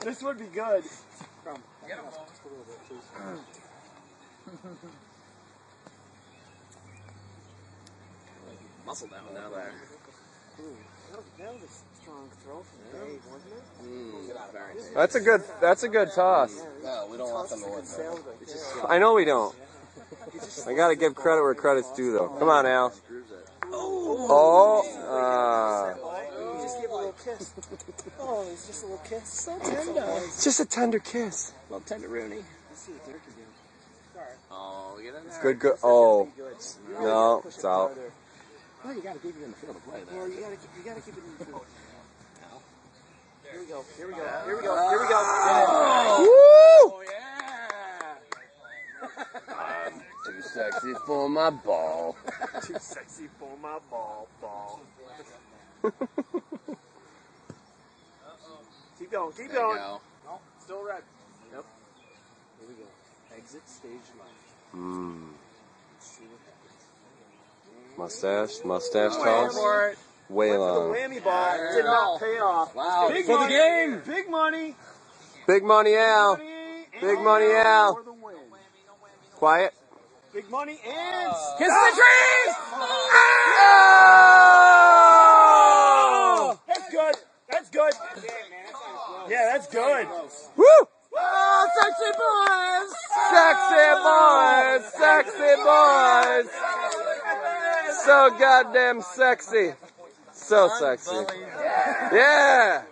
This would be good. Get him, muscle down there. That was a strong throw from Dave, wasn't it? That's a good toss. No, we don't want them to win. I know we don't. I gotta give credit where credit's due, though. Come on, Al. Oh. You just gave a little kiss. Oh, it's just a little kiss. So tender. It's just a tender kiss. Little tender Rooney. Let's see what Derek can do. Oh, get in there. Good. Oh. No, it's out. Well, you got to keep it in the field to play there. Well, you gotta keep it in the field. Here we go. Here we go. Woo! I'm too sexy for my ball. Too sexy for my ball. Keep going. There you go. No, still red. Yep. Here we go. Exit stage left. Let's see what happens. Mustache toss. Way Went for the long. whammy ball. Did not pay off. Wow. Big For the money. game. Big money. Big money, Al. Big money, Al. For the win. Quiet. Big money and Kiss the trees! Oh! That's good. That's good. Yeah, that's good. Woo! Oh, Sexy boys! So goddamn sexy. So sexy. Yeah!